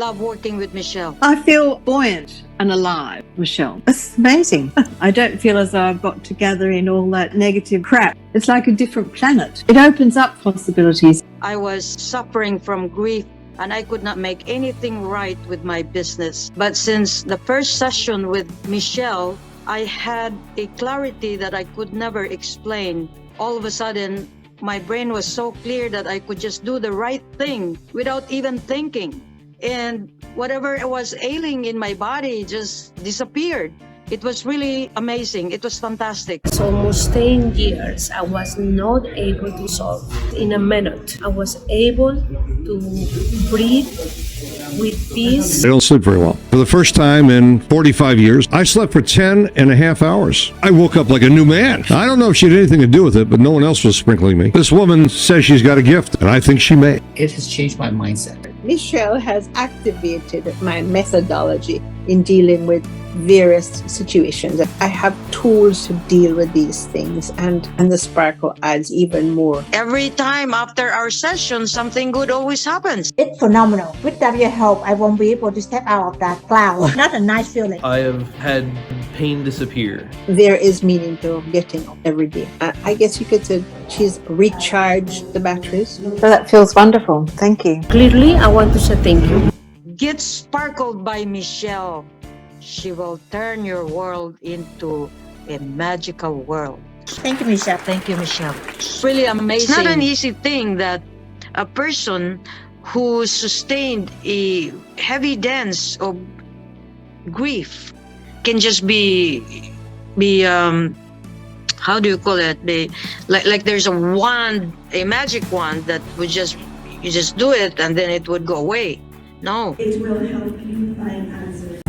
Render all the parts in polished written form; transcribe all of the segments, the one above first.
love working with Michele. I feel buoyant and alive, Michele. It's amazing. I don't feel as though I've got to gather in all that negative crap. It's like a different planet. It opens up possibilities. I was suffering from grief and I could not make anything right with my business. But since the first session with Michele, I had a clarity that I could never explain. All of a sudden, my brain was so clear that I could just do the right thing without even thinking. And whatever was ailing in my body just disappeared. It was really amazing. It was fantastic. So almost 10 years, I was not able to solve in a minute. I was able to breathe with peace. I don't sleep very well. For the first time in 45 years, I slept for 10 and a half hours. I woke up like a new man. I don't know if she had anything to do with it, but no one else was sprinkling me. This woman says she's got a gift, and I think she may. It has changed my mindset. Michele has activated my methodology in dealing with various situations. I have tools to deal with these things, and the sparkle adds even more. Every time after our session, something good always happens. It's phenomenal. With your help, I won't be able to step out of that cloud. Not a nice feeling. I have had pain disappear. There is meaning to getting up every day. I guess you could say she's recharged the batteries. So that feels wonderful. Thank you. Clearly, I want to say thank you. Get sparkled by Michele. She will turn your world into a magical world. Thank you, Michele. Thank you, Michele. It's really amazing. It's not an easy thing that a person who sustained a heavy dance of grief can just be how do you call it? Like there's a wand, a magic wand that would you just do it and then it would go away. No. It will help you find answers.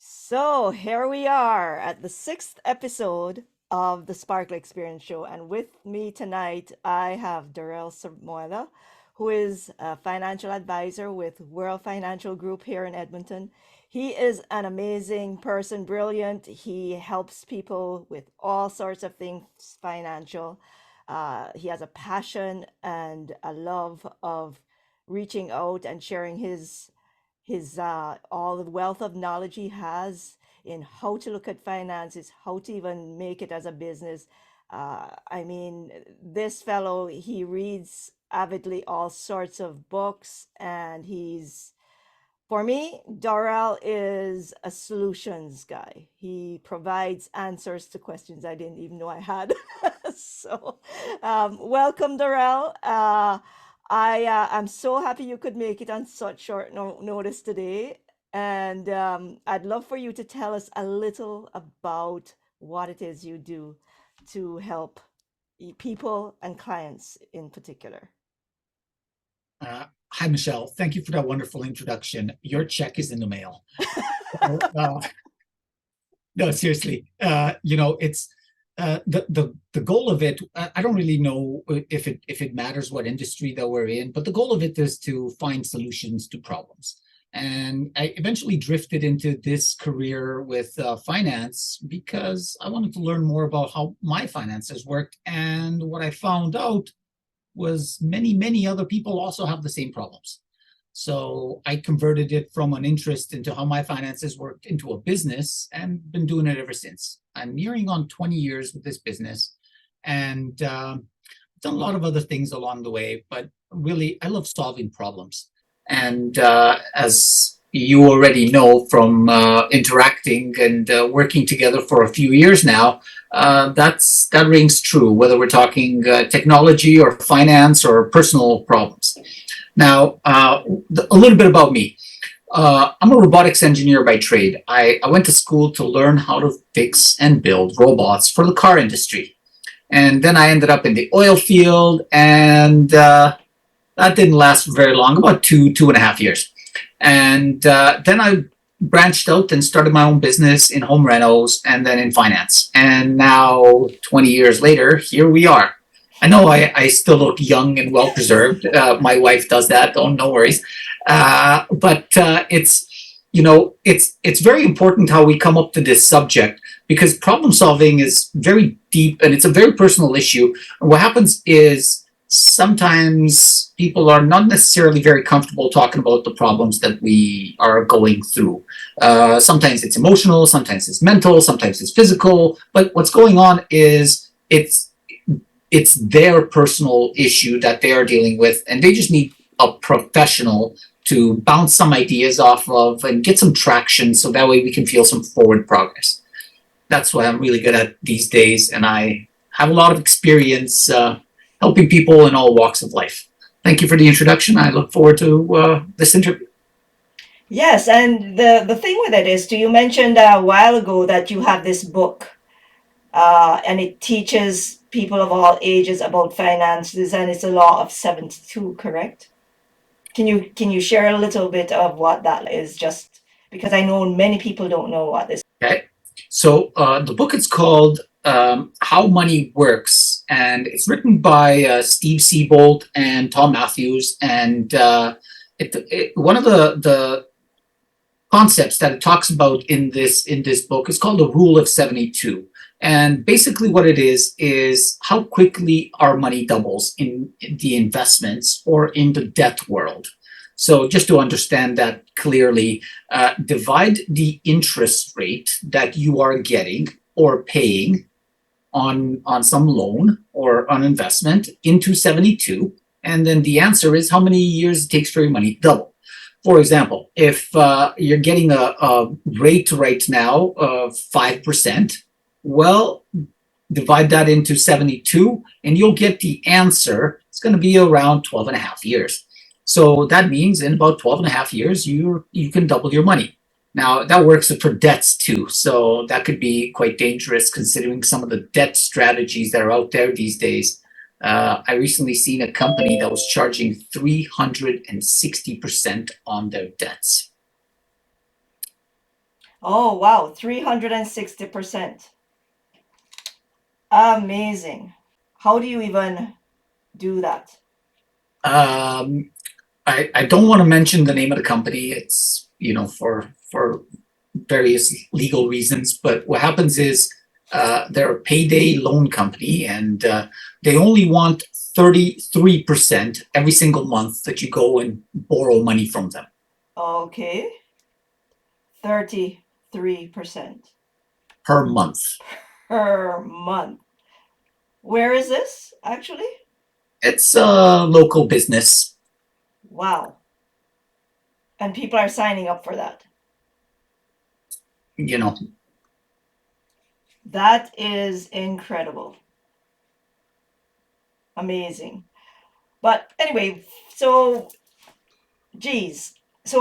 So here we are at the 6th episode of the Sparkle Experience Show, and with me tonight I have Dorel Samoila, who is a financial advisor with R.E.A.L Financial Group here in Edmonton. He is an amazing person, brilliant. He helps people with all sorts of things financial. He has a passion and a love of reaching out and sharing his all the wealth of knowledge he has in how to look at finances, how to even make it as a business. I mean, this fellow, he reads avidly all sorts of books, and for me, Dorel is a solutions guy. He provides answers to questions I didn't even know I had. So welcome, Dorel. I'm so happy you could make it on such short notice today. And I'd love for you to tell us a little about what it is you do to help people and clients in particular. Hi, Michele. Thank you for that wonderful introduction. Your check is in the mail. No, seriously. It's the goal of it. I don't really know if it matters what industry that we're in, but the goal of it is to find solutions to problems. And I eventually drifted into this career with finance because I wanted to learn more about how my finances worked. And what I found out was many other people also have the same problems. So I converted it from an interest into how my finances worked into a business, and been doing it ever since. I'm nearing on 20 years with this business, and I've done a lot of other things along the way, but really I love solving problems. And as you already know from interacting and working together for a few years now, that rings true, whether we're talking technology or finance or personal problems. Now, a little bit about me. I'm a robotics engineer by trade. I went to school to learn how to fix and build robots for the car industry. And then I ended up in the oil field, and that didn't last very long, about two and a half years. And then I branched out and started my own business in home renos and then in finance. And now, 20 years later, here we are. I know I still look young and well preserved. My wife does that. Oh, no worries. But it's, it's very important how we come up to this subject, because problem solving is very deep and it's a very personal issue. And what happens is sometimes people are not necessarily very comfortable talking about the problems that we are going through. Sometimes it's emotional, sometimes it's mental, sometimes it's physical. But what's going on is it's their personal issue that they are dealing with, and they just need a professional to bounce some ideas off of and get some traction, so that way we can feel some forward progress. That's what I'm really good at these days, and I have a lot of experience helping people in all walks of life. Thank you for the introduction. I look forward to this interview. Yes, and the thing with it is, you mentioned a while ago that you have this book, and it teaches people of all ages about finances, and it's a law of 72, correct? Can you share a little bit of what that is, just because I know many people don't know what this. Okay, so the book is called How Money Works, and it's written by Steve Siebold and Tom Matthews, and one of the concepts that it talks about in this book is called the Rule of 72. And basically what it is how quickly our money doubles in the investments or in the debt world. So just to understand that clearly, divide the interest rate that you are getting or paying on some loan or on investment into 72. And then the answer is how many years it takes for your money to double. For example, if you're getting a rate right now of 5%, well, divide that into 72 and you'll get the answer. It's going to be around 12 and a half years. So that means in about 12 and a half years, you can double your money. Now, that works for debts too. So that could be quite dangerous considering some of the debt strategies that are out there these days. I recently seen a company that was charging 360% on their debts. Oh, wow, 360%. Amazing. How do you even do that? I don't want to mention the name of the company. It's, for various legal reasons. But what happens is they're a payday loan company, and they only want 33% every single month that you go and borrow money from them. Okay. 33% per month. Per month. Where is this actually? It's a local business. Wow. And people are signing up for that. That is incredible. Amazing. But anyway, so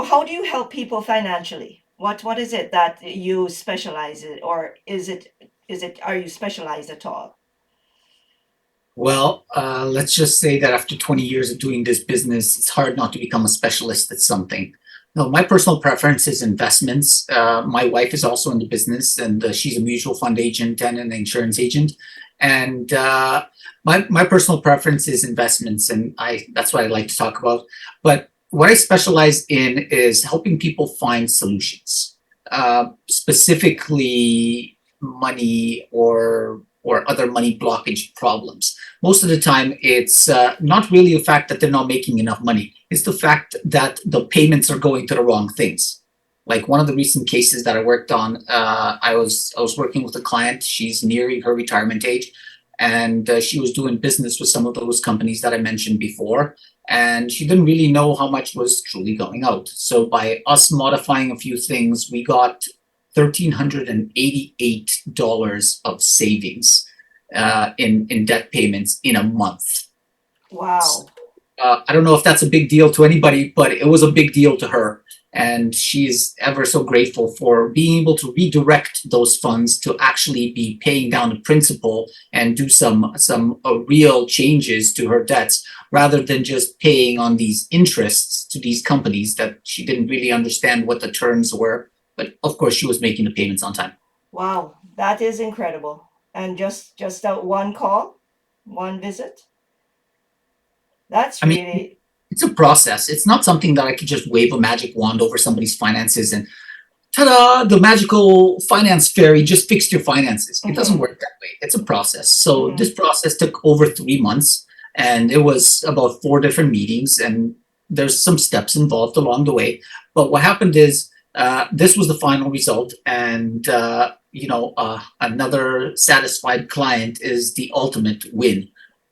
how do you help people financially? What is it that you specialize in, or are you specialized at all? Well, let's just say that after 20 years of doing this business, it's hard not to become a specialist at something. No, my personal preference is investments. My wife is also in the business, and she's a mutual fund agent and an insurance agent. And my personal preference is investments, and that's what I like to talk about. But what I specialize in is helping people find solutions, specifically money or other money blockage problems. Most of the time, it's not really the fact that they're not making enough money. It's the fact that the payments are going to the wrong things. Like one of the recent cases that I worked on, I was working with a client. She's nearing her retirement age, and she was doing business with some of those companies that I mentioned before, and she didn't really know how much was truly going out. So by us modifying a few things, we got $1,388 of savings in debt payments in a month. Wow. I don't know if that's a big deal to anybody, but it was a big deal to her. And she's ever so grateful for being able to redirect those funds to actually be paying down the principal and do some real changes to her debts, rather than just paying on these interests to these companies that she didn't really understand what the terms were. But of course, she was making the payments on time. Wow, that is incredible. And just that one call? one visit? That's I mean, really, it's a process. It's not something that I could just wave a magic wand over somebody's finances and ta-da, the magical finance fairy just fixed your finances. It doesn't work that way. It's a process. So this process took over 3 months, and it was about 4 different meetings, and there's some steps involved along the way. But what happened is this was the final result, and another satisfied client is the ultimate win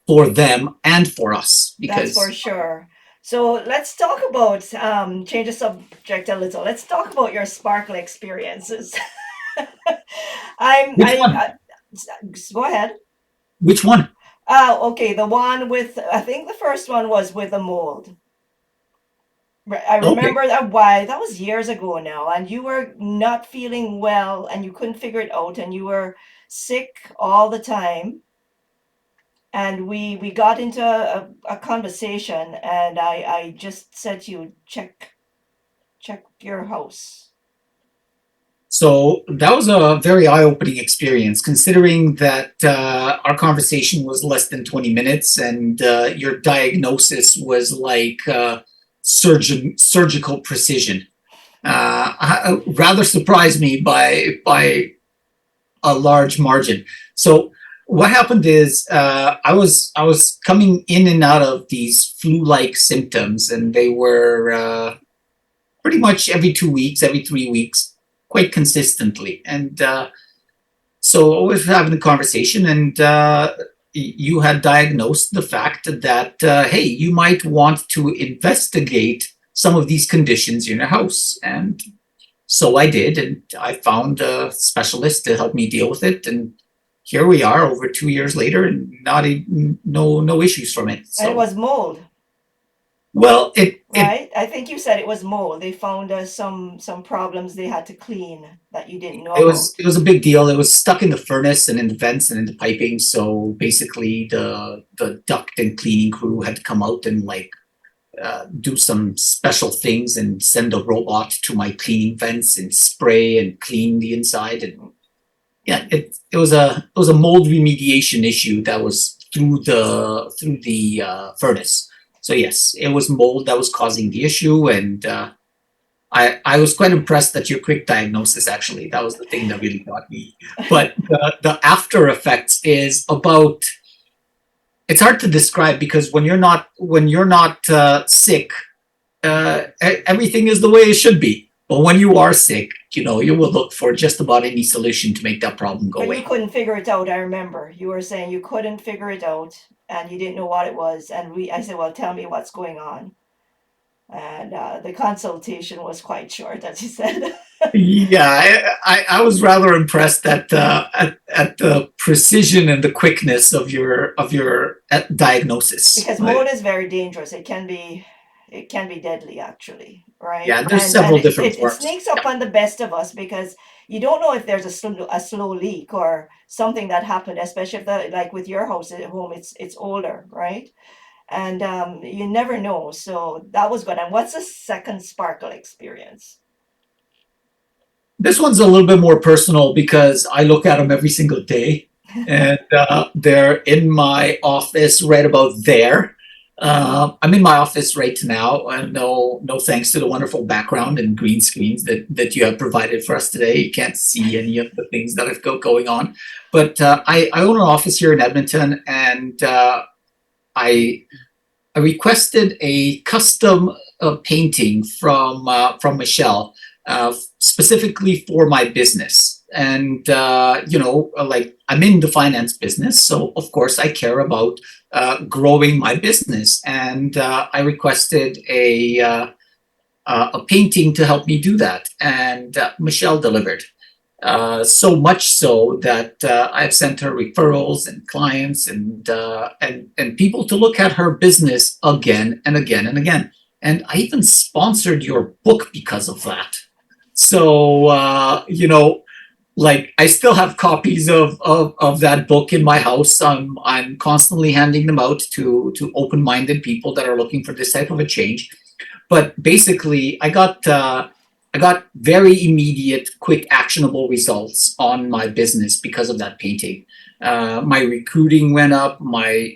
for them and for us. Because that's for sure. So let's talk about, change the subject a little. Let's talk about your sparkle experiences. Which one? Go ahead. Which one? Okay, the one with, I think the first one was with the mold. I remember that. Why, that was years ago now, and you were not feeling well and you couldn't figure it out, and you were sick all the time. And we got into a conversation, and I just said to you, check your house. So that was a very eye-opening experience, considering that our conversation was less than 20 minutes, and your diagnosis was like surgical precision. Rather surprised me by a large margin. So what happened is I was coming in and out of these flu-like symptoms, and they were pretty much every 2 weeks, every 3 weeks, quite consistently. And so I was having a conversation, and you had diagnosed the fact that, hey, you might want to investigate some of these conditions in your house. And so I did, and I found a specialist to help me deal with it. And here we are over 2 years later, and no issues from it. So, and it was mold. Well, right? I think you said it was mold. They found some problems they had to clean that you didn't know. It was a big deal. It was stuck in the furnace and in the vents and in the piping. So basically, the duct and cleaning crew had to come out and do some special things and send a robot to my cleaning vents and spray and clean the inside. And yeah, it was a mold remediation issue that was through the furnace. So yes, it was mold that was causing the issue, and I was quite impressed at your quick diagnosis. Actually, that was the thing that really got me. But the after effects is about. It's hard to describe, because when you're not sick, everything is the way it should be. But when you are sick, you will look for just about any solution to make that problem go away. You couldn't figure it out. I remember you were saying you couldn't figure it out, and you didn't know what it was. And I said, well, tell me what's going on. And the consultation was quite short, as you said. Yeah, I was rather impressed at the precision and the quickness of your diagnosis. Because mold is very dangerous. It can be deadly, actually, right? Yeah, there's several different forms. It sneaks up on the best of us, because you don't know if there's a slow leak or something that happened, especially if like with your house at home, it's older, right? And you never know. So that was good. And what's the second sparkle experience? This one's a little bit more personal, because I look at them every single day, and they're in my office right about there. I'm in my office right now, and no thanks to the wonderful background and green screens that you have provided for us today. You can't see any of the things that have going on. But I own an office here in Edmonton, and I requested a custom painting from Michele, specifically for my business. And I'm in the finance business, so of course I care about growing my business. And I requested a painting to help me do that, and Michele delivered. So much so that I've sent her referrals and clients and people to look at her business again and again and again. And I even sponsored your book because of that. So I still have copies of that book in my house. I'm constantly handing them out to open-minded people that are looking for this type of a change. But basically, I got I got very immediate, quick, actionable results on my business because of that painting. My recruiting went up. My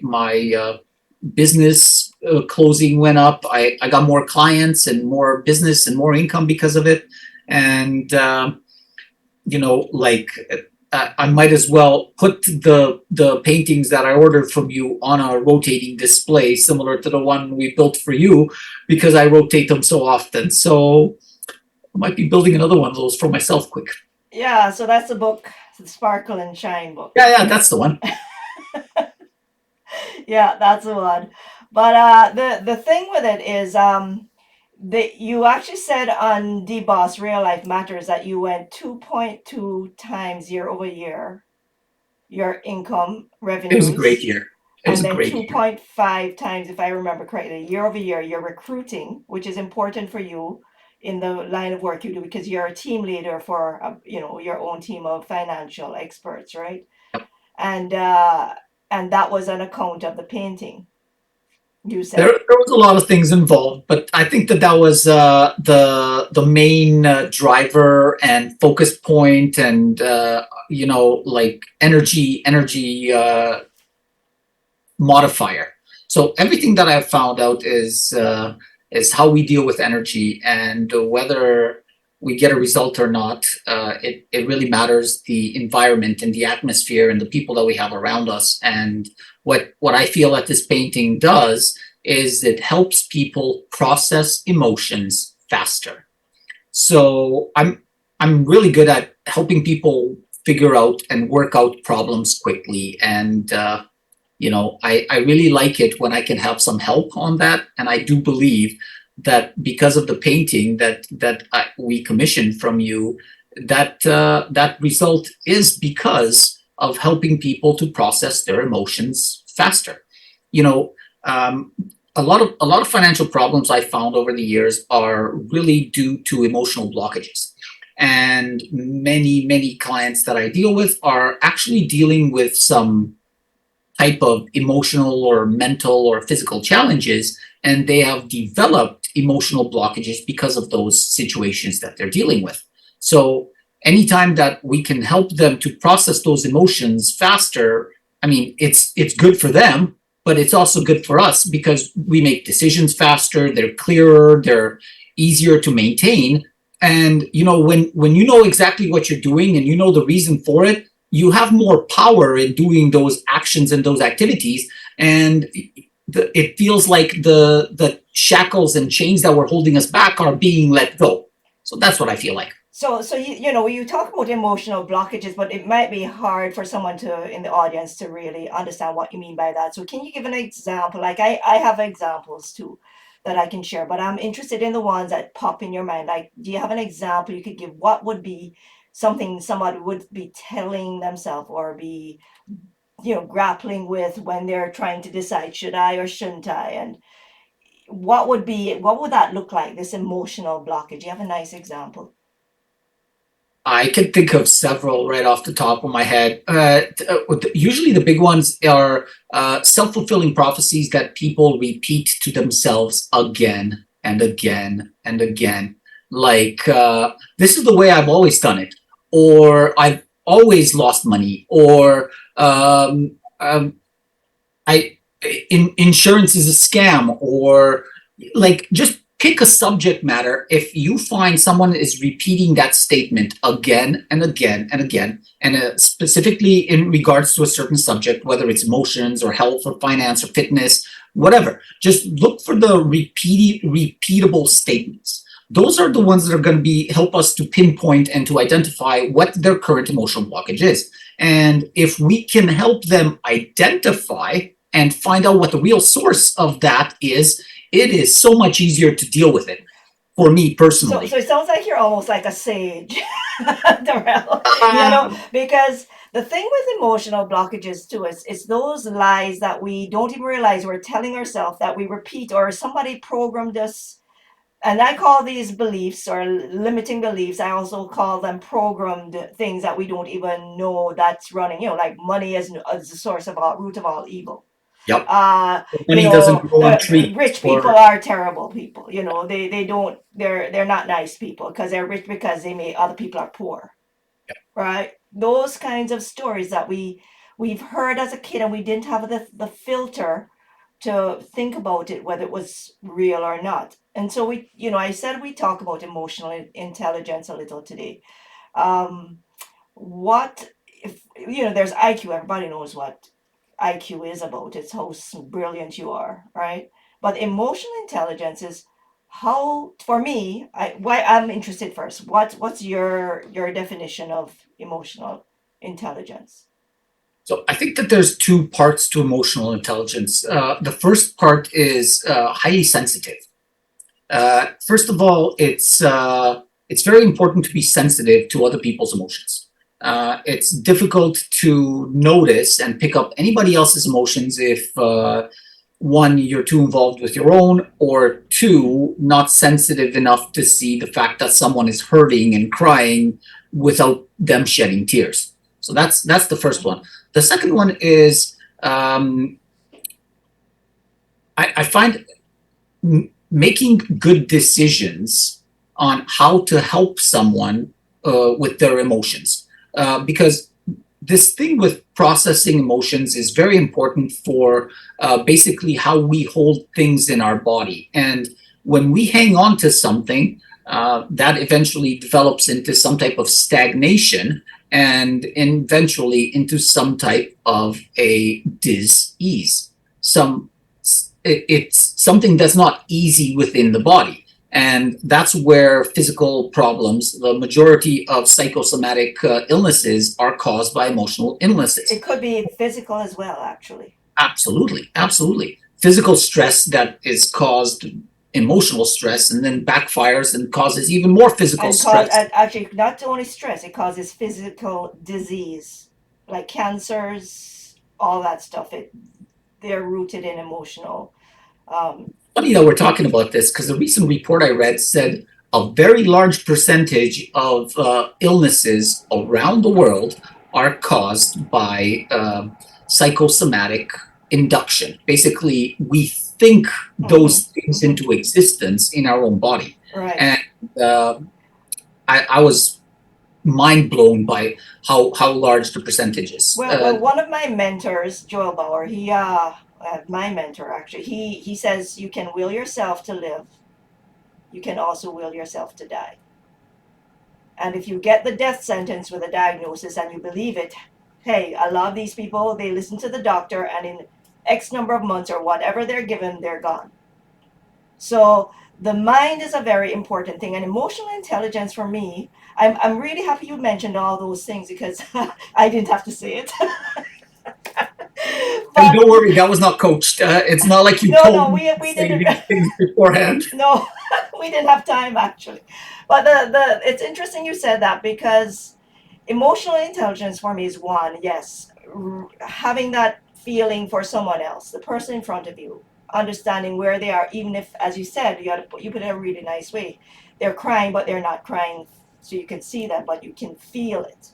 business closing went up. I got more clients and more business and more income because of it. And I might as well put the paintings that I ordered from you on a rotating display, similar to the one we built for you, because I rotate them so often. So I might be building another one of those for myself quick. Yeah, so that's the book, the Sparkle and Shine book. Yeah, that's the one. Yeah, that's the one. But the thing with it is, you actually said on D-Boss Real Life Matters that you went 2.2 times year over year, your income revenues. It was a great year. And then 2.5 times, if I remember correctly, year over year, you're recruiting, which is important for you in the line of work you do, because you're a team leader for your own team of financial experts, right? Yep. And that was on account of the painting, you said. There was a lot of things involved, but I think that was the main driver and focus point, and energy modifier. So everything that I've found out is how we deal with energy, and whether we get a result or not. It really matters, the environment and the atmosphere and the people that we have around us. And what I feel that this painting does is it helps people process emotions faster. So I'm really good at helping people figure out and work out problems quickly. And I really like it when I can have some help on that. And I do believe that because of the painting that we commissioned from you, that result is because of helping people to process their emotions faster. A lot of financial problems I found over the years are really due to emotional blockages. And many clients that I deal with are actually dealing with some type of emotional or mental or physical challenges, and they have developed emotional blockages because of those situations that they're dealing with. So anytime that we can help them to process those emotions faster, I mean, it's good for them, but it's also good for us because we make decisions faster, they're clearer, they're easier to maintain. And when you know exactly what you're doing and you know the reason for it, you have more power in doing those actions and those activities, and it feels like the shackles and chains that were holding us back are being let go. So that's what I feel like. So you talk about emotional blockages, but it might be hard for someone in the audience to really understand what you mean by that. So can you give an example? Like I have examples too that I can share, but I'm interested in the ones that pop in your mind. Like, do you have an example you could give? What would be something somebody would be telling themselves or be, grappling with when they're trying to decide, should I or shouldn't I? And what would that look like, this emotional blockage? You have a nice example? I can think of several right off the top of my head. Usually the big ones are self-fulfilling prophecies that people repeat to themselves again and again and again. Like, this is the way I've always done it, or I've always lost money, or insurance is a scam, or like, just pick a subject matter. If you find someone is repeating that statement again and again and again, and specifically in regards to a certain subject, whether it's emotions or health or finance or fitness, whatever, just look for the repeatable statements. Those are the ones that are going to help us to pinpoint and to identify what their current emotional blockage is. And if we can help them identify and find out what the real source of that is, it is so much easier to deal with it, for me personally. So it sounds like you're almost like a sage, Dorel, because the thing with emotional blockages too is it's those lies that we don't even realize we're telling ourselves, that we repeat, or somebody programmed us. And I call these beliefs or limiting beliefs, I also call them programmed things that we don't even know that's running, like money as the source of root of all evil. Yep. Uh, Money you doesn't know, grow on trees. rich people are terrible people. You know, they don't, they're not nice people because they're rich because they make other people are poor. Right? Those kinds of stories that we've heard as a kid, and we didn't have the filter to think about it, whether it was real or not. And so we, you know, I said we talk about emotional intelligence a little today. What if, you know, there's IQ, everybody knows what IQ is about. It's how brilliant you are, right? But emotional intelligence is how, for me, why I'm interested first. What's your definition of emotional intelligence? So I think that there's two parts to emotional intelligence. The first part is highly sensitive. First of all, it's very important to be sensitive to other people's emotions. It's difficult to notice and pick up anybody else's emotions if one, you're too involved with your own, or two, not sensitive enough to see the fact that someone is hurting and crying without them shedding tears. So that's the first one. The second one is I find making good decisions on how to help someone with their emotions, because this thing with processing emotions is very important for basically how we hold things in our body. And when we hang on to something, that eventually develops into some type of stagnation and eventually into some type of a dis-ease. It's something that's not easy within the body. And that's where physical problems, the majority of psychosomatic illnesses are caused by emotional illnesses. It could be physical as well, actually. Absolutely, absolutely. Physical stress that is caused emotional stress and then backfires and causes even more physical stress. Actually, not only stress, it causes physical disease, like cancers, all that stuff. They're rooted in emotional. Funny that we're talking about this, because the recent report I read said a very large percentage of illnesses around the world are caused by psychosomatic induction. Basically, we think those things into existence in our own body. Right. And I was mind blown by how large the percentage is. Well, one of my mentors, Joel Bauer, my mentor actually, he says you can will yourself to live. You can also will yourself to die. And if you get the death sentence with a diagnosis and you believe it, hey, I love these people. They listen to the doctor, and in X number of months or whatever they're given, they're gone. So the mind is a very important thing. And emotional intelligence for me, I'm really happy you mentioned all those things because I didn't have to say it. And don't worry, that was not coached. It's not like you told me we didn't these things beforehand. No, we didn't have time actually. But it's interesting you said that, because emotional intelligence for me is one, yes, having that feeling for someone else, the person in front of you, understanding where they are, even if, as you said, you put it in a really nice way. They're crying, but they're not crying so you can see them, but you can feel it.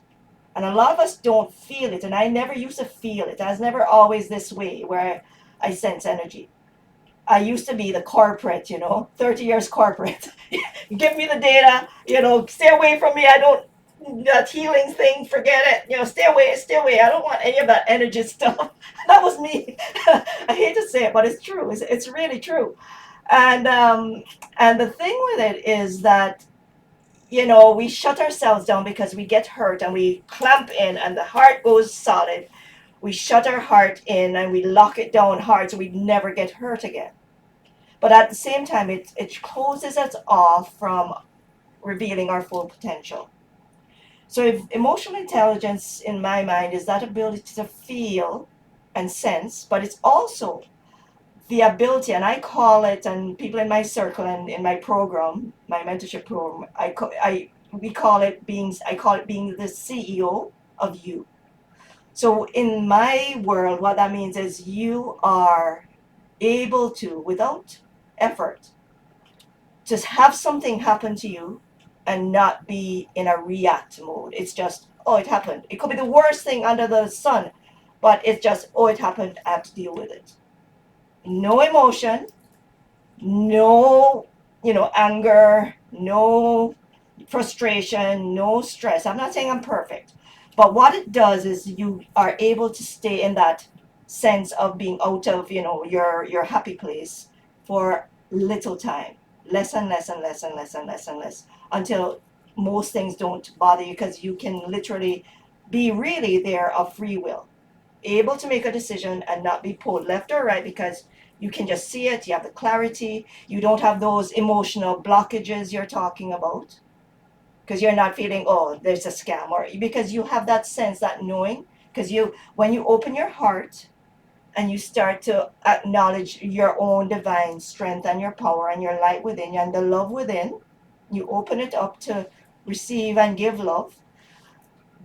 And a lot of us don't feel it, and I never used to feel it. I was never always this way where I sense energy. I used to be the corporate, 30 years corporate. Give me the data, stay away from me. I don't, that healing thing, forget it. Stay away. I don't want any of that energy stuff. That was me. I hate to say it, but it's true. It's really true. And the thing with it is that, we shut ourselves down because we get hurt and we clamp in and the heart goes solid. We shut our heart in and we lock it down hard so we never get hurt again. But at the same time, it closes us off from revealing our full potential. So if emotional intelligence, in my mind, is that ability to feel and sense, but it's also the ability, and I call it, and people in my circle and in my program, my mentorship program, I call it being the CEO of you. So in my world, what that means is you are able to, without effort, just have something happen to you and not be in a react mode. It's just, oh, it happened. It could be the worst thing under the sun, but it's just, oh, it happened. I have to deal with it. no emotion, no, anger, no frustration, no stress. I'm not saying I'm perfect, but what it does is you are able to stay in that sense of being out of, your happy place for little time, less and less and less and less and less and less, until most things don't bother you, because you can literally be really there of free will, able to make a decision and not be pulled left or right, because you can just see it, you have the clarity, you don't have those emotional blockages you're talking about, because you're not feeling, oh, there's a scam, or because you have that sense, that knowing, because when you open your heart and you start to acknowledge your own divine strength and your power and your light within you and the love within, you open it up to receive and give love,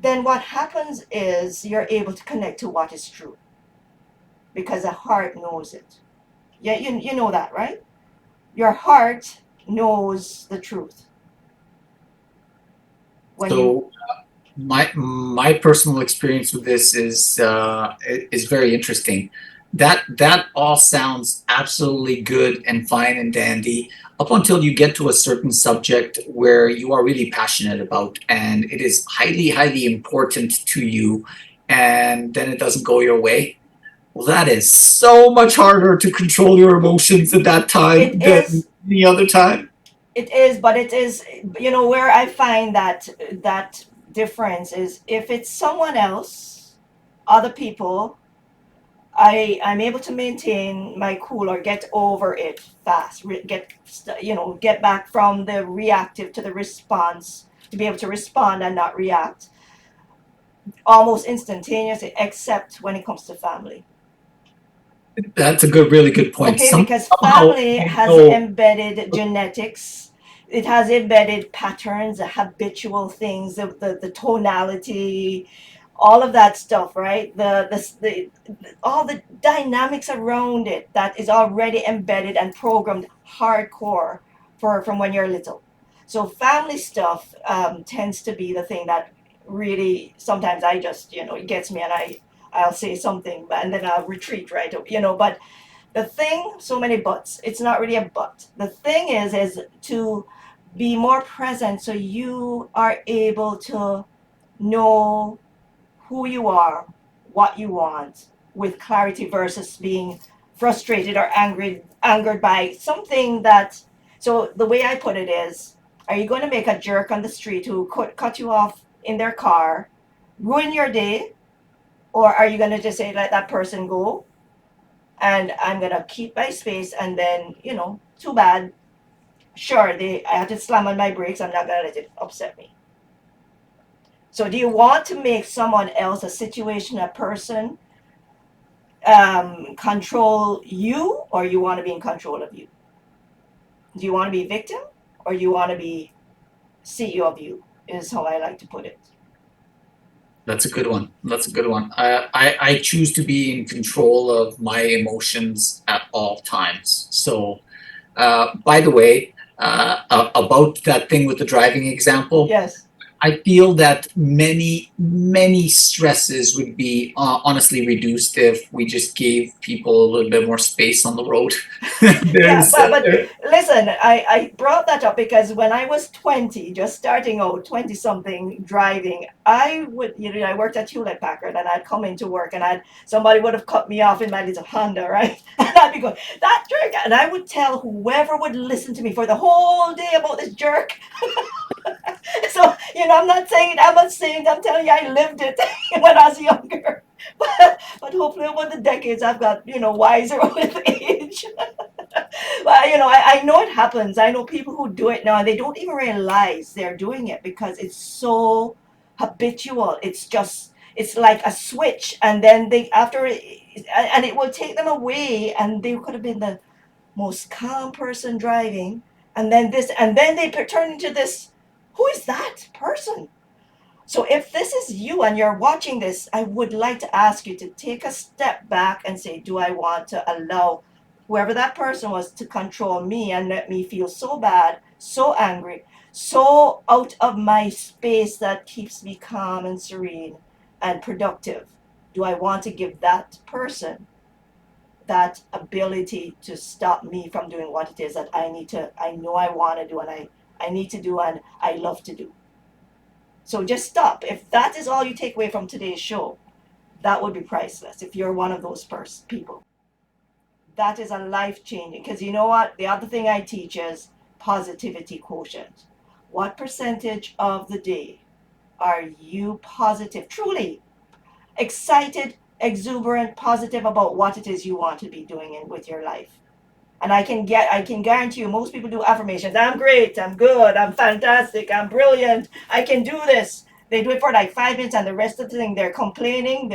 then what happens is you're able to connect to what is true, because the heart knows it. Yeah, you know that, right? Your heart knows the truth. So my personal experience with this is very interesting. That all sounds absolutely good and fine and dandy up until you get to a certain subject where you are really passionate about and it is highly important to you, and then it doesn't go your way. Well, that is so much harder to control your emotions at that time than any other time. It is, but it is, where I find that difference is if it's someone else, other people, I'm able to maintain my cool or get over it fast, get back from the reactive to the response, to be able to respond and not react almost instantaneously, except when it comes to family. That's a really good point. Okay, because Somehow family I has know embedded genetics. It has embedded patterns, the habitual things, the tonality, all of that stuff, right? The all the dynamics around it that is already embedded and programmed hardcore from when you're little. So family stuff tends to be the thing that really sometimes I just, it gets me, and I'll say something and then I'll retreat, right? But the thing, so many buts. It's not really a but. The thing is to be more present, so you are able to know who you are, what you want, with clarity, versus being frustrated or angered by something that. So the way I put it is, are you going to make a jerk on the street who cut you off in their car, ruin your day, or are you going to just say, let that person go, and I'm gonna keep my space, and then, too bad. Sure, I had to slam on my brakes. I'm not gonna let it upset me. So, do you want to make someone else, a situation, a person, control you, or you want to be in control of you? Do you want to be victim, or you want to be CEO of you? Is how I like to put it. that's a good one. That's a good one. I choose to be in control of my emotions at all times. So, by the way, about that thing with the driving example, Yes. I feel that many stresses would be honestly reduced if we just gave people a little bit more space on the road. Yeah, but listen, I brought that up because when I was 20, just starting out, 20 something, driving, I would, I worked at Hewlett Packard, and I'd come into work, and somebody would have cut me off in my little Honda, right? And I'd be going, that jerk, and I would tell whoever would listen to me for the whole day about this jerk. So, I'm not saying, I'm telling you, I lived it when I was younger. But hopefully over the decades, I've got, wiser with age. But, I know it happens. I know people who do it now, and they don't even realize they're doing it because it's so habitual. It's like a switch. And then and it will take them away, and they could have been the most calm person driving. And then they turn into this, who is that person? So if this is you and you're watching this, I would like to ask you to take a step back and say, do I want to allow whoever that person was to control me and let me feel so bad, so angry, so out of my space that keeps me calm and serene and productive? Do I want to give that person that ability to stop me from doing what it is that I know I want to do, and I need to do, and I love to do. So just stop. If that is all you take away from today's show, that would be priceless if you're one of those people. That is a life changing, because you know what? The other thing I teach is positivity quotient. What percentage of the day are you positive, truly excited, exuberant, positive about what it is you want to be doing with your life? And I can guarantee you, most people do affirmations. I'm great, I'm good, I'm fantastic, I'm brilliant, I can do this. They do it for like 5 minutes, and the rest of the thing they're complaining,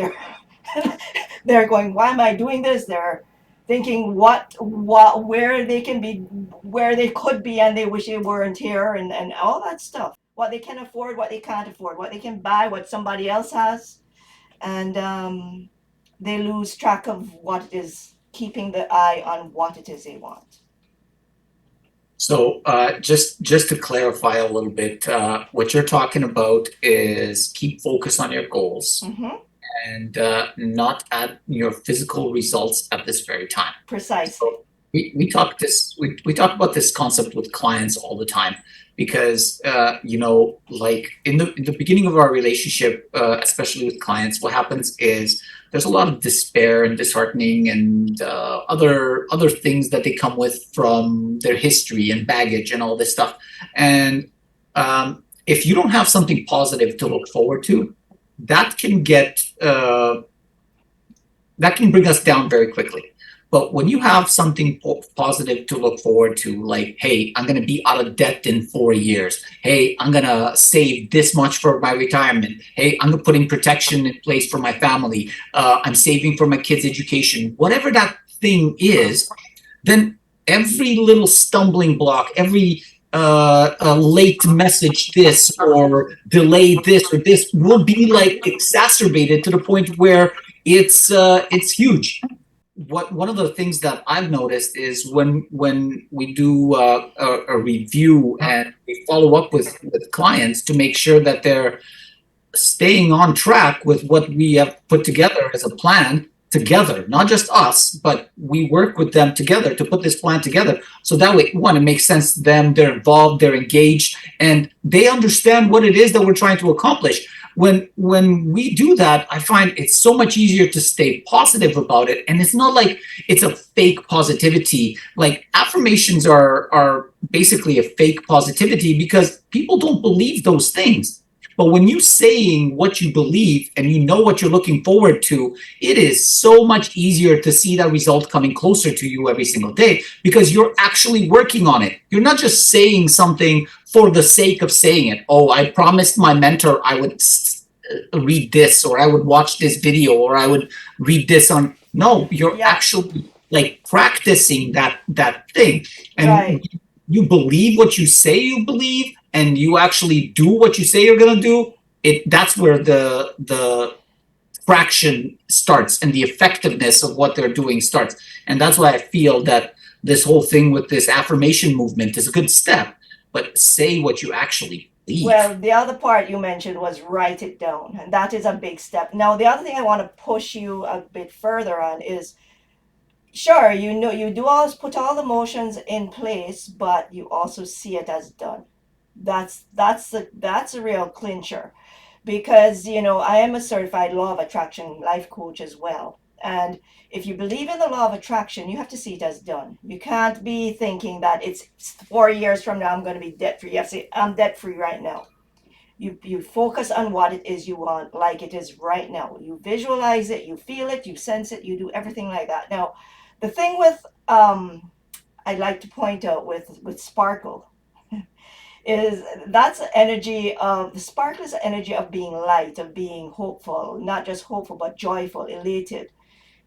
they're going, why am I doing this? They're thinking where they can be, where they could be, and they wish they weren't here, and all that stuff. What they can afford, what they can't afford, what they can buy, what somebody else has. And they lose track of what it is, keeping the eye on what it is they want. So just to clarify a little bit, what you're talking about is keep focus on your goals. Mm-hmm. And not at your physical results at this very time. Precisely. So we talk about this concept with clients all the time, because like in the beginning of our relationship, especially with clients, what happens is there's a lot of despair and disheartening and other things that they come with from their history and baggage and all this stuff. And if you don't have something positive to look forward to, that can bring us down very quickly. But when you have something positive to look forward to, like, hey, I'm going to be out of debt in 4 years. Hey, I'm going to save this much for my retirement. Hey, I'm putting protection in place for my family. I'm saving for my kids' education. Whatever that thing is, then every little stumbling block, every a late message this or delay this or this will be like exacerbated to the point where it's huge. One of the things that I've noticed is when we do a review and we follow up with clients to make sure that they're staying on track with what we have put together as a plan together, not just us, but we work with them together to put this plan together. So that way, one, it makes sense to them, they're involved, they're engaged, and they understand what it is that we're trying to accomplish. When we do that, I find it's so much easier to stay positive about it. And it's not like it's a fake positivity. Like affirmations are basically a fake positivity because people don't believe those things. But when you're saying what you believe and you know what you're looking forward to, it is so much easier to see that result coming closer to you every single day because you're actually working on it. You're not just saying something for the sake of saying it. Oh, I promised my mentor I would read this, or I would watch this video, or I would read this on. No, you're actually like practicing that thing. And right. You believe what you say you believe, and you actually do what you say you're going to do, that's where the fraction starts and the effectiveness of what they're doing starts. And that's why I feel that this whole thing with this affirmation movement is a good step, but say what you actually believe. Well, the other part you mentioned was write it down, and that is a big step. Now, the other thing I want to push you a bit further on is, sure, you do always put all the motions in place, but you also see it as done. That's a real clincher, because I am a certified law of attraction life coach as well. And if you believe in the law of attraction, you have to see it as done. You can't be thinking that it's 4 years from now I'm going to be debt free. You have to say, I'm debt free right now. You focus on what it is you want, like it is right now. You visualize it, you feel it, you sense it, you do everything like that. Now, the thing with I'd like to point out with sparkle is that's energy of the sparkle is energy of being light, of being hopeful, not just hopeful but joyful, elated.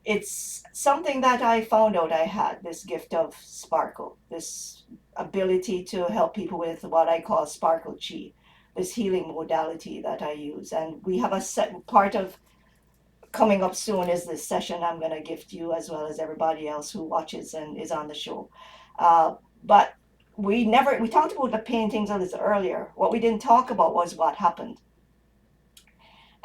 It's something that I found out I had, this gift of sparkle, this ability to help people with what I call sparkle chi, this healing modality that I use. And we have a set part of coming up soon is this session I'm going to gift you, as well as everybody else who watches and is on the show. But we talked about the paintings of this earlier. What we didn't talk about was what happened.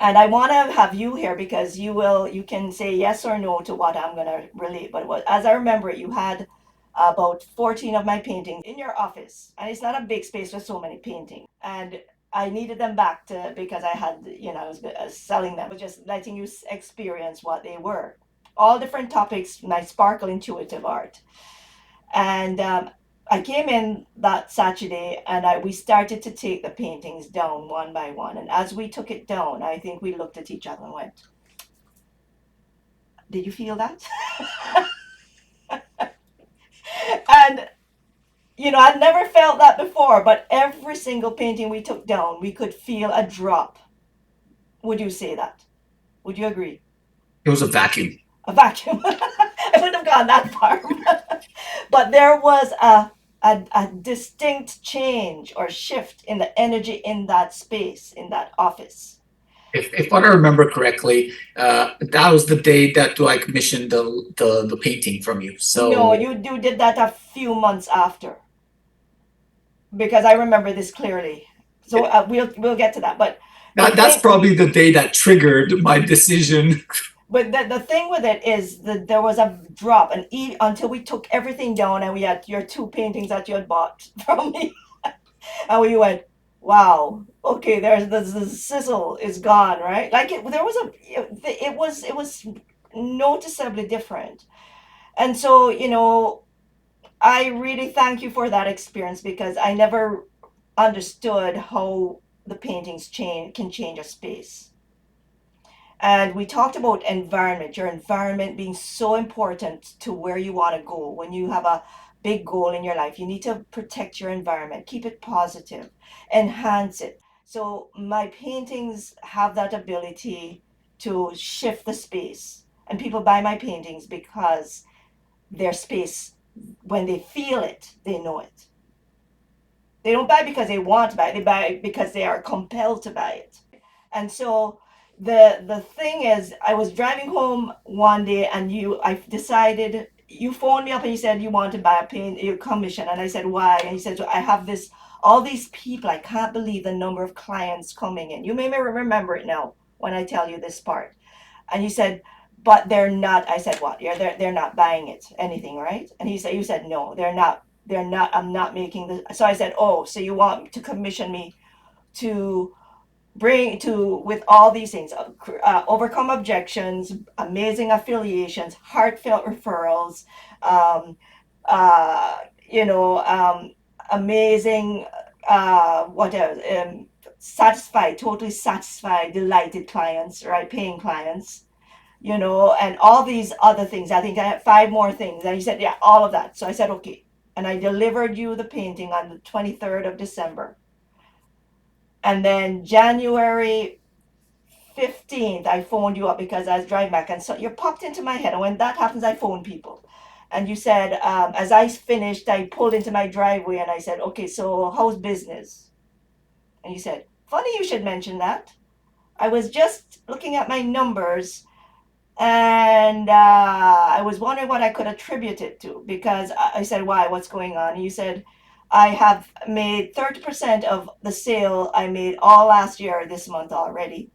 And I want to have you here because you can say yes or no to what I'm going to relate. But as I remember it, you had about 14 of my paintings in your office. And it's not a big space with so many paintings. And I needed them back because I had, I was selling them, just letting you experience what they were. All different topics, my sparkle intuitive art. And I came in that Saturday and we started to take the paintings down one by one. And as we took it down, I think we looked at each other and went, did you feel that? And, I'd never felt that before, but every single painting we took down, we could feel a drop. Would you say that? Would you agree? It was a vacuum. A vacuum. I wouldn't have gone that far. But there was a distinct change or shift in the energy in that space, in that office. If I remember correctly, that was the day that I commissioned the painting from you. So no, you did that a few months after, because I remember this clearly. So we'll get to that. But that's probably the day that triggered my decision. But the thing with it is that there was a drop, and until we took everything down, and we had your 2 paintings that you had bought from me, and we went, wow, okay, there's the sizzle is gone, right? Like it was noticeably different. And so, I really thank you for that experience, because I never understood how the paintings can change a space. And we talked about environment, your environment being so important to where you want to go. When you have a big goal in your life, you need to protect your environment, keep it positive, enhance it. So my paintings have that ability to shift the space. And people buy my paintings because their space, when they feel it, they know it. They don't buy because they want to buy it, they buy it because they are compelled to buy it. And so the thing is, I was driving home one day and I decided, you phoned me up and you said you want to buy a paint, your commission. And I said, why? And you said, so I have all these people, I can't believe the number of clients coming in. You may remember it now when I tell you this part. And you said, but they're not. I said, what? Yeah, they're not buying anything, right? And you said, no, they're not, I'm not making this. So I said, oh, so you want to commission me to with all these things, overcome objections, amazing affiliations, heartfelt referrals, amazing, what else, totally satisfied, delighted clients, right? Paying clients, and all these other things. I think I had 5 more things. And he said, yeah, all of that. So I said, okay. And I delivered you the painting on the 23rd of December. And then January 15th, I phoned you up because I was driving back. And so you popped into my head. And when that happens, I phone people. And you said, as I finished, I pulled into my driveway and I said, okay, so how's business? And you said, funny you should mention that. I was just looking at my numbers and I was wondering what I could attribute it to, because I said, why, what's going on? And you said, I have made 30% of the sale I made all last year this month already.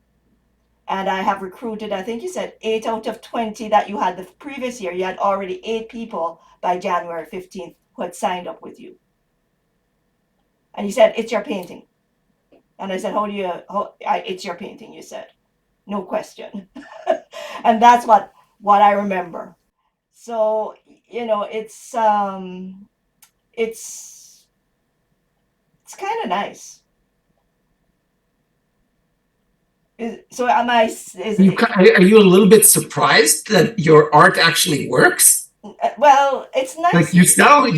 And I have recruited, I think you said 8 out of 20 that you had the previous year. You had already 8 people by January 15th who had signed up with you. And you said, it's your painting. And I said, it's your painting, you said. No question. And that's what I remember. So, it's kind of nice. So am I? Are you a little bit surprised that your art actually works? Well, it's nice. Like you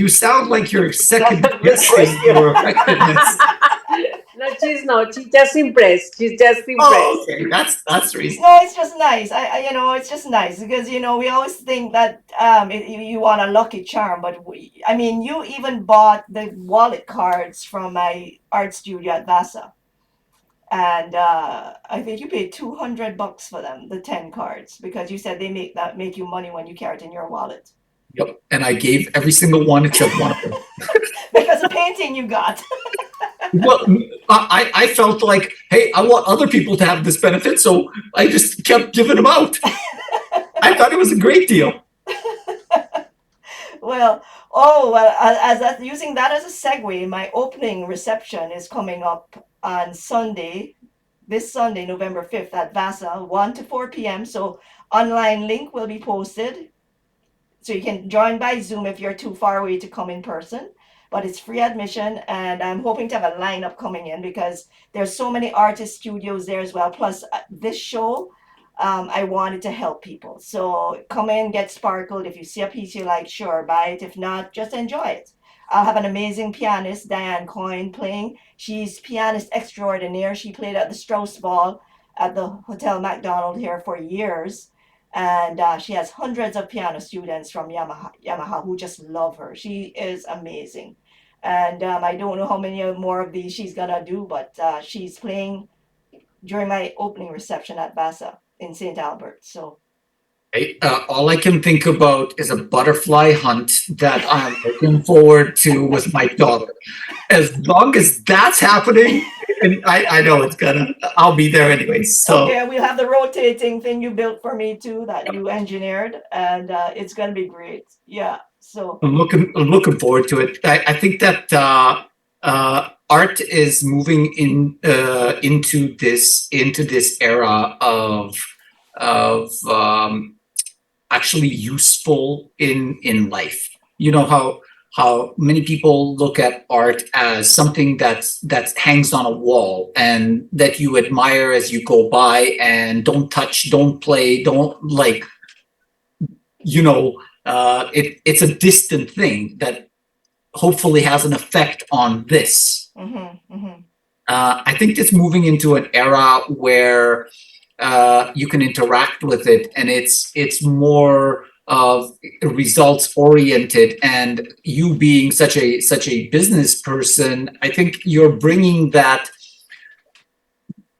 sound like you're second guessing your effectiveness. No, she's not. She's just impressed. Oh, okay, that's reason. No, it's just nice. It's just nice because we always think that you want a lucky charm, but you even bought the wallet cards from my art studio at Vasa, and I think you paid $200 for them, the 10 cards, because you said they make you money when you carry it in your wallet. Yep, and I gave every single one except one of them because the painting you got. Well, I felt like, hey, I want other people to have this benefit, so I just kept giving them out. I thought it was a great deal. Well, using that as a segue, my opening reception is coming up on Sunday, this Sunday, November 5th at VASA, 1 to 4 p.m. So online link will be posted. So you can join by Zoom if you're too far away to come in person. But it's free admission, and I'm hoping to have a lineup coming in because there's so many artist studios there as well. Plus, this show, I wanted to help people. So come in, get sparkled. If you see a piece you like, sure, buy it. If not, just enjoy it. I'll have an amazing pianist, Diane Coyne, playing. She's pianist extraordinaire. She played at the Strauss Ball at the Hotel MacDonald here for years. And she has hundreds of piano students from Yamaha who just love her. She is amazing. And I don't know how many more of these she's gonna do, but she's playing during my opening reception at VASA in St. Albert. So all I can think about is a butterfly hunt that I'm looking forward to with my daughter. As long as that's happening, and I know it's gonna, I'll be there anyway. So okay, we'll have the rotating thing you built for me too, that you engineered, and it's gonna be great. Yeah. So I'm looking forward to it. I think that art is moving into this era of actually useful in life. You know how many people look at art as something that hangs on a wall and that you admire as you go by and don't touch, don't play, don't like, it's a distant thing that hopefully has an effect on this. I think it's moving into an era where you can interact with it, and it's more of results oriented. And you being such a business person, I think you're bringing that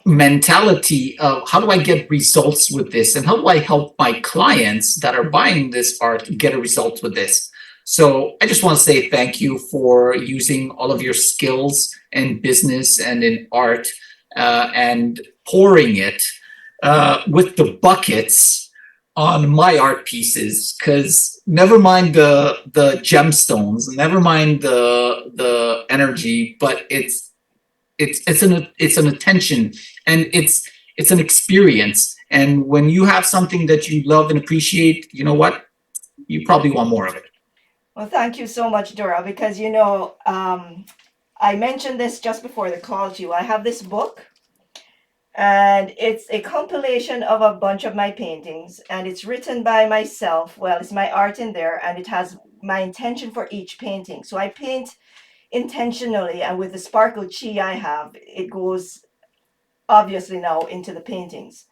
mentality of how do I get results with this, and how do I help my clients that are buying this art get a result with this. So I just want to say thank you for using all of your skills in business and in art, and pouring it with the buckets on my art pieces, because never mind the gemstones, never mind the energy, but it's an attention, and it's an experience. And when you have something that you love and appreciate, you know what? You probably want more of it. well, thank you so much, Dora, because I mentioned this just before the call to you. I have this book, and it's a compilation of a bunch of my paintings, and it's written by myself. Well, it's my art in there, and it has my intention for each painting. So I paint intentionally, and with the sparkle chi I have, it goes obviously now into the paintings.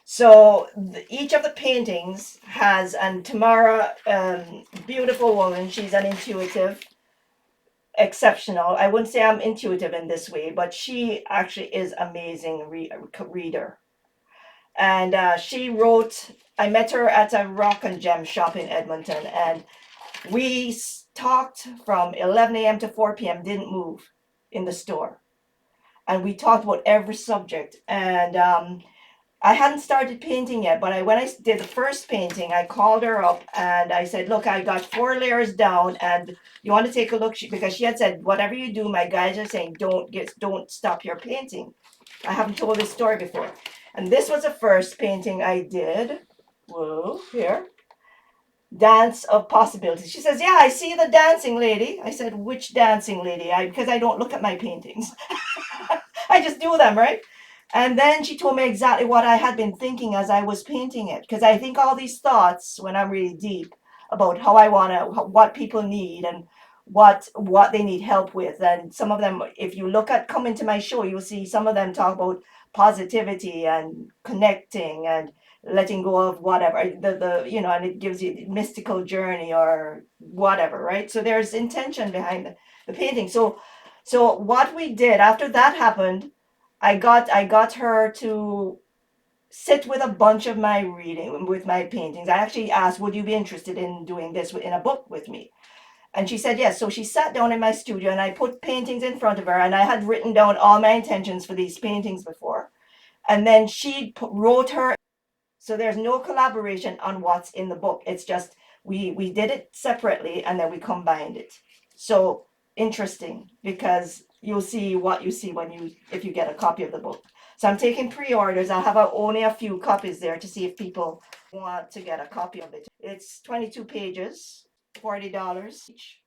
So each of the paintings has, and Tamara, beautiful woman, she's an intuitive, exceptional. I wouldn't say I'm intuitive in this way, but she actually is amazing reader. And she wrote, I met her at a rock and gem shop in Edmonton, and we talked from 11 a.m. to 4 p.m., didn't move in the store. And we talked about every subject. And I hadn't started painting yet, but when I did the first painting, I called her up and I said, look, I got 4 layers down, and you want to take a look? Because she had said, whatever you do, my guys are saying, don't stop your painting. I haven't told this story before. And this was the first painting I did. Whoa, here. Dance of Possibilities. She says, yeah, I see the dancing lady. I said, which dancing lady? Because I don't look at my paintings. I just do them, right? And then she told me exactly what I had been thinking as I was painting it. Because I think all these thoughts when I'm really deep about how I want to, what people need and what they need help with. And some of them, if you come into my show, you'll see some of them talk about positivity and connecting and letting go of whatever, and it gives you mystical journey or whatever, right? So there's intention behind the painting. So what we did after that happened, I got her to sit with a bunch of my reading, with my paintings. I actually asked, would you be interested in doing this in a book with me? And she said yes. So she sat down in my studio and I put paintings in front of her, and I had written down all my intentions for these paintings before. And then she wrote her. So there's no collaboration on what's in the book. It's just we did it separately and then we combined it. So interesting, because you'll see what you see when you if you get a copy of the book. So I'm taking pre-orders. I have only a few copies there to see if people want to get a copy of it. It's 22 pages, $40 each.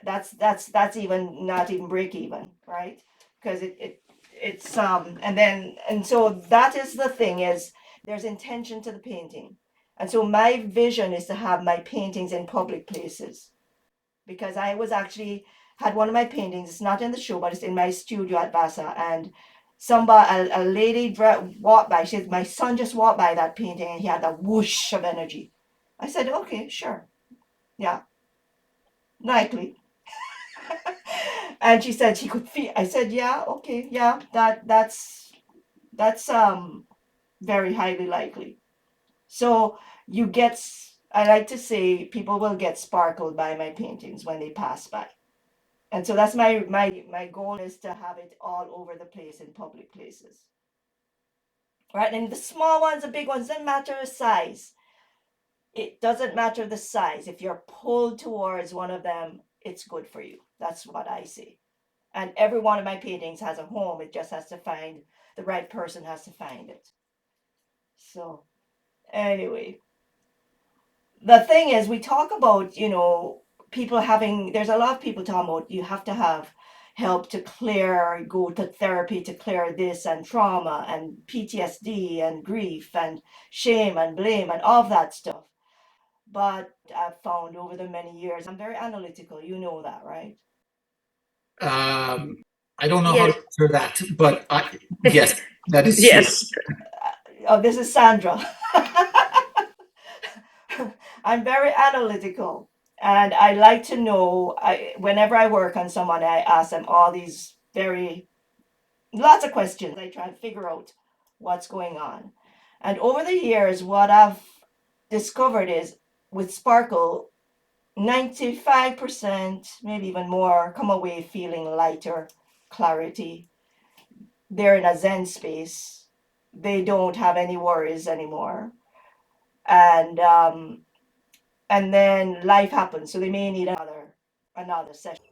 That's even not even break even, right? Because it's and so that is the thing, is there's intention to the painting. And so my vision is to have my paintings in public places, because I was actually had one of my paintings, it's not in the show, but it's in my studio at Bassa, and a lady walked by. She said, my son just walked by that painting and he had that whoosh of energy. I said, okay, sure, yeah, likely. And she said she could feel. I said, yeah, okay, yeah, that's very highly likely. So you get, I like to say, people will get sparkled by my paintings when they pass by. And so that's my goal, is to have it all over the place in public places. Right? And the small ones, the big ones, doesn't matter the size. It doesn't matter the size. If you're pulled towards one of them, it's good for you. That's what I see. And every one of my paintings has a home. It just has to find, the right person has to find it. So anyway, the thing is, we talk about, people having, there's a lot of people talking about you have to have help to clear, go to therapy to clear this, and trauma and PTSD and grief and shame and blame and all of that stuff. But I've found over the many years, I'm very analytical. You know that, right? I don't know how Yes. to answer that, but yes, that is true. Yes. Oh, this is Sandra. I'm very analytical, and I like to know. Whenever I work on someone, I ask them all these lots of questions. I try to figure out what's going on. And over the years, what I've discovered is, with Sparkle, 95%, maybe even more, come away feeling lighter, clarity. They're in a Zen space. They don't have any worries anymore. And then life happens, so they may need another session.